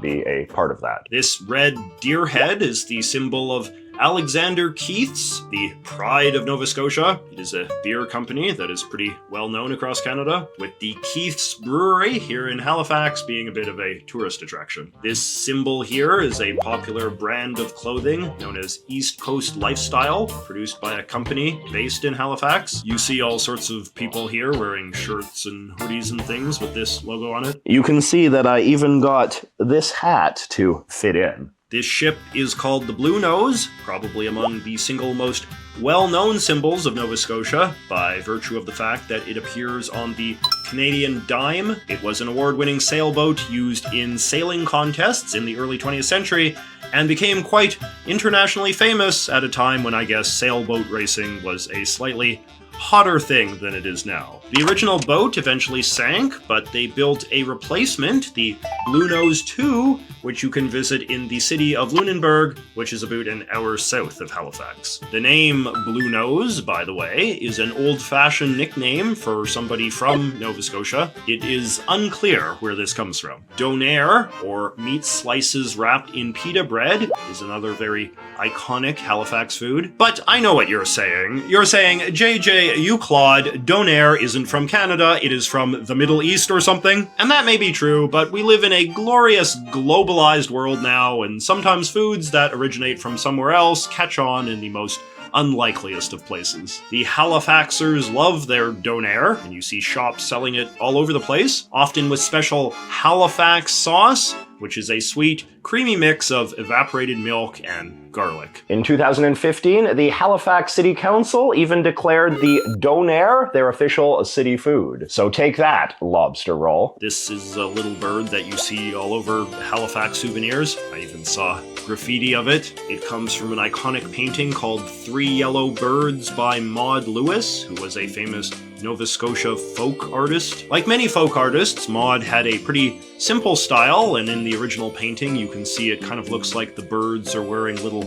be a part of that. This red deer head is the symbol of Alexander Keith's, the pride of Nova Scotia. It is a beer company that is pretty well known across Canada, with the Keith's Brewery here in Halifax being a bit of a tourist attraction. This symbol here is a popular brand of clothing known as East Coast Lifestyle, produced by a company based in Halifax. You see all sorts of people here wearing shirts and hoodies and things with this logo on it. You can see that I even got this hat to fit in. This ship is called the Blue Nose, probably among the single most well-known symbols of Nova Scotia, by virtue of the fact that it appears on the Canadian dime. It was an award-winning sailboat used in sailing contests in the early 20th century, and became quite internationally famous at a time when I guess sailboat racing was a slightly hotter thing than it is now. The original boat eventually sank, but they built a replacement, the Blue Nose 2, which you can visit in the city of Lunenburg, which is about an hour south of Halifax. The name Blue Nose, by the way, is an old-fashioned nickname for somebody from Nova Scotia. It is unclear where this comes from. Donair, or meat slices wrapped in pita bread, is another very iconic Halifax food. But I know what you're saying. You're saying, JJ, you Claude, Donair isn't from Canada, it is from the Middle East or something. And that may be true, but we live in a glorious globalized world now, and sometimes foods that originate from somewhere else catch on in the most unlikeliest of places. The Halifaxers love their Donair, and you see shops selling it all over the place, often with special Halifax sauce, which is a sweet, creamy mix of evaporated milk and garlic. In 2015, the Halifax City Council even declared the Donair their official city food. So take that, lobster roll. This is a little bird that you see all over Halifax souvenirs. I even saw graffiti of it. It comes from an iconic painting called Three Yellow Birds by Maud Lewis, who was a famous Nova Scotia folk artist. Like many folk artists, Maud had a pretty simple style, and in the original painting you can see it kind of looks like the birds are wearing little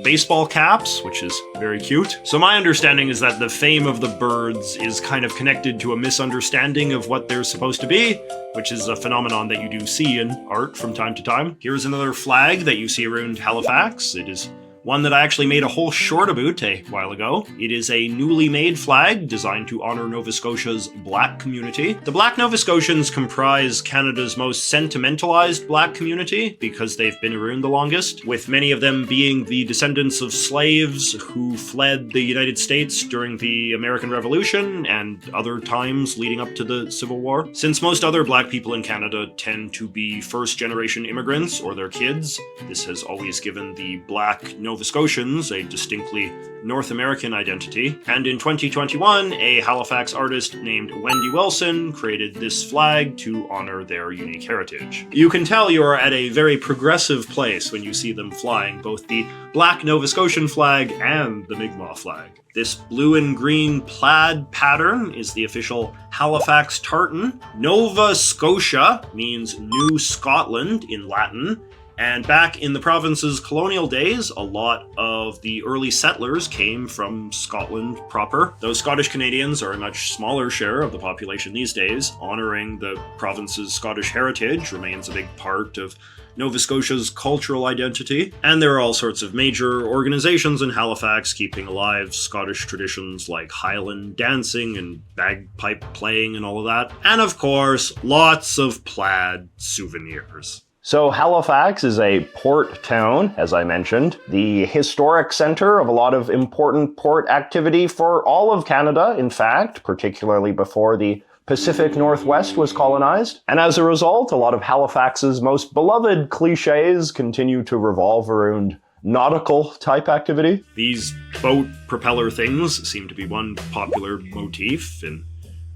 baseball caps, which is very cute. So my understanding is that the fame of the birds is kind of connected to a misunderstanding of what they're supposed to be, which is a phenomenon that you do see in art from time to time. Here's another flag that you see around Halifax. It is one that I actually made a whole short about a while ago. It is a newly made flag designed to honor Nova Scotia's Black community. The Black Nova Scotians comprise Canada's most sentimentalized Black community because they've been around the longest, with many of them being the descendants of slaves who fled the United States during the American Revolution and other times leading up to the Civil War. Since most other Black people in Canada tend to be first-generation immigrants or their kids, this has always given the Black Nova Scotians a distinctly North American identity, and in 2021, a Halifax artist named Wendy Wilson created this flag to honor their unique heritage. You can tell you are at a very progressive place when you see them flying both the Black Nova Scotian flag and the Mi'kmaq flag. This blue and green plaid pattern is the official Halifax tartan. Nova Scotia means New Scotland in Latin, and back in the province's colonial days, a lot of the early settlers came from Scotland proper. Though Scottish Canadians are a much smaller share of the population these days, honoring the province's Scottish heritage remains a big part of Nova Scotia's cultural identity. And there are all sorts of major organizations in Halifax keeping alive Scottish traditions like Highland dancing and bagpipe playing and all of that. And of course, lots of plaid souvenirs. So Halifax is a port town, as I mentioned, the historic center of a lot of important port activity for all of Canada, in fact, particularly before the Pacific Northwest was colonized. And as a result, a lot of Halifax's most beloved cliches continue to revolve around nautical type activity. These boat propeller things seem to be one popular motif in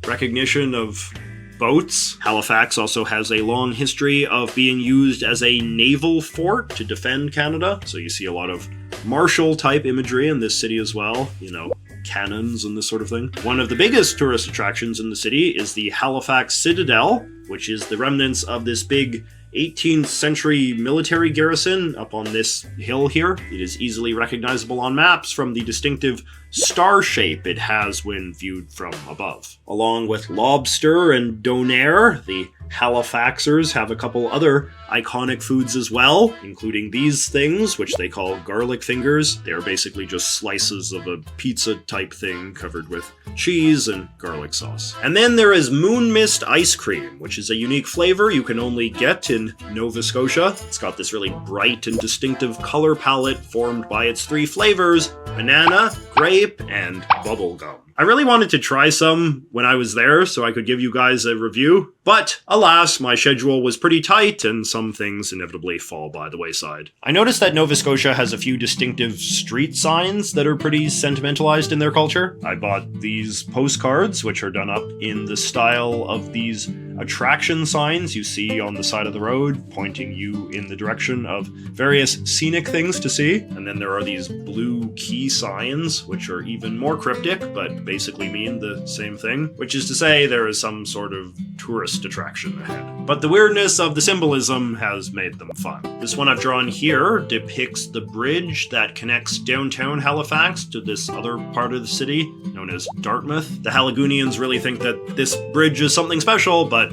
recognition of boats. Halifax also has a long history of being used as a naval fort to defend Canada. So you see a lot of martial type imagery in this city as well, you know, cannons and this sort of thing. One of the biggest tourist attractions in the city is the Halifax Citadel, which is the remnants of this big 18th century military garrison up on this hill here. It is easily recognizable on maps from the distinctive star shape it has when viewed from above. Along with lobster and donair, the Halifaxers have a couple other iconic foods as well, including these things, which they call garlic fingers. They're basically just slices of a pizza-type thing covered with cheese and garlic sauce. And then there is Moon Mist ice cream, which is a unique flavor you can only get in Nova Scotia. It's got this really bright and distinctive color palette formed by its three flavors: banana, grape, and bubblegum. I really wanted to try some when I was there so I could give you guys a review, but alas, my schedule was pretty tight and some things inevitably fall by the wayside. I noticed that Nova Scotia has a few distinctive street signs that are pretty sentimentalized in their culture. I bought these postcards, which are done up in the style of these attraction signs you see on the side of the road, pointing you in the direction of various scenic things to see. And then there are these blue key signs, which are even more cryptic, but basically mean the same thing, which is to say there is some sort of tourist attraction ahead. But the weirdness of the symbolism has made them fun. This one I've drawn here depicts the bridge that connects downtown Halifax to this other part of the city, known as Dartmouth. The Haligunians really think that this bridge is something special, but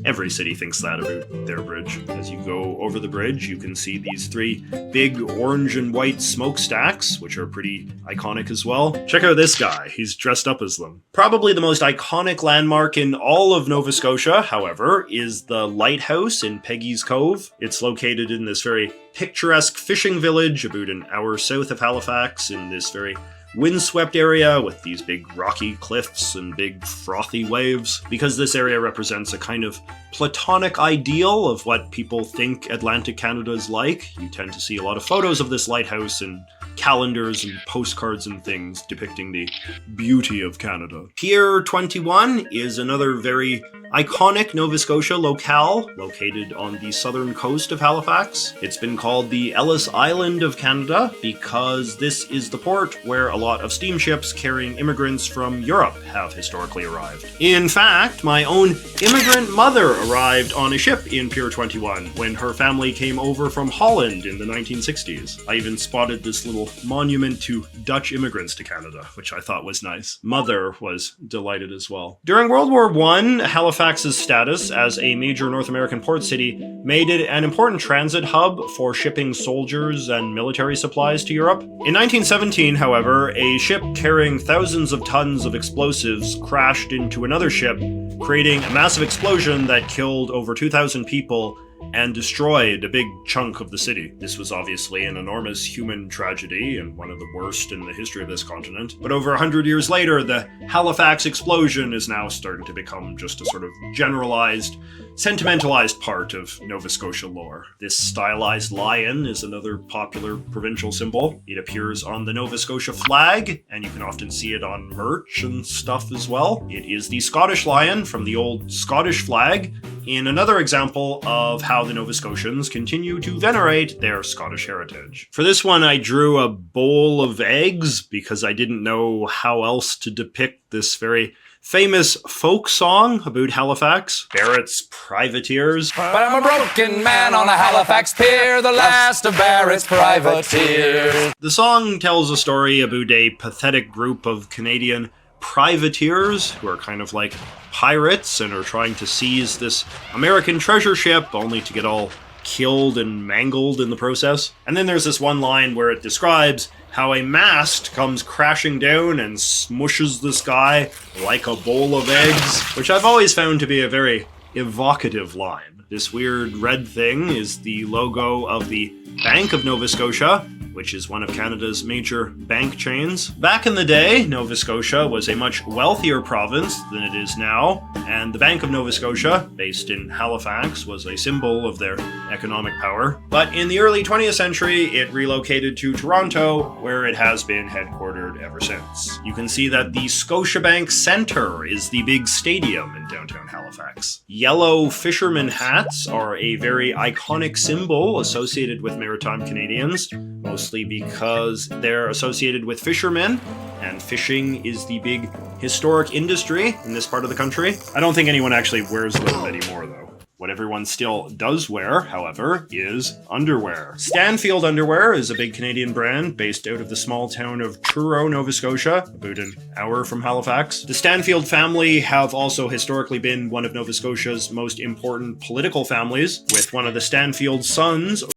every city thinks that about their bridge. As you go over the bridge, you can see these three big orange and white smokestacks, which are pretty iconic as well. Check out this guy. He's dressed up as them. Probably the most iconic landmark in all of Nova Scotia, however, is the lighthouse in Peggy's Cove. It's located in this very picturesque fishing village about an hour south of Halifax in this very windswept area with these big rocky cliffs and big frothy waves. Because this area represents a kind of platonic ideal of what people think Atlantic Canada is like, you tend to see a lot of photos of this lighthouse in calendars and postcards and things depicting the beauty of Canada. Pier 21 is another very iconic Nova Scotia locale located on the southern coast of Halifax. It's been called the Ellis Island of Canada because this is the port where a lot of steamships carrying immigrants from Europe have historically arrived. In fact, my own immigrant mother arrived on a ship in Pier 21 when her family came over from Holland in the 1960s. I even spotted this little monument to Dutch immigrants to Canada, which I thought was nice. Mother was delighted as well. During World War I, Halifax's status as a major North American port city made it an important transit hub for shipping soldiers and military supplies to Europe. In 1917, however, a ship carrying thousands of tons of explosives crashed into another ship, creating a massive explosion that killed over 2,000 people and destroyed a big chunk of the city. This was obviously an enormous human tragedy and one of the worst in the history of this continent. But over 100 years later, the Halifax explosion is now starting to become just a sort of generalized, sentimentalized part of Nova Scotia lore. This stylized lion is another popular provincial symbol. It appears on the Nova Scotia flag, and you can often see it on merch and stuff as well. It is the Scottish lion from the old Scottish flag, in another example of how the Nova Scotians continue to venerate their Scottish heritage. For this one, I drew a bowl of eggs because I didn't know how else to depict this very famous folk song about Halifax, Barrett's Privateers. But I'm a broken man on a Halifax pier, the last of Barrett's privateers. The song tells a story about a pathetic group of Canadian privateers who are kind of like pirates and are trying to seize this American treasure ship only to get all killed and mangled in the process. And then there's this one line where it describes how a mast comes crashing down and smushes this guy like a bowl of eggs, which I've always found to be a very evocative line. This weird red thing is the logo of the Bank of Nova Scotia, which is one of Canada's major bank chains. Back in the day, Nova Scotia was a much wealthier province than it is now, and the Bank of Nova Scotia, based in Halifax, was a symbol of their economic power. But in the early 20th century, it relocated to Toronto, where it has been headquartered ever since. You can see that the Scotiabank Centre is the big stadium in downtown Halifax. Yellow fisherman hats are a very iconic symbol associated with maritime Canadians, mostly because they're associated with fishermen, and fishing is the big historic industry in this part of the country. I don't think anyone actually wears them anymore, though. What everyone still does wear, however, is underwear. Stanfield Underwear is a big Canadian brand based out of the small town of Truro, Nova Scotia, about an hour from Halifax. The Stanfield family have also historically been one of Nova Scotia's most important political families, with one of the Stanfield sons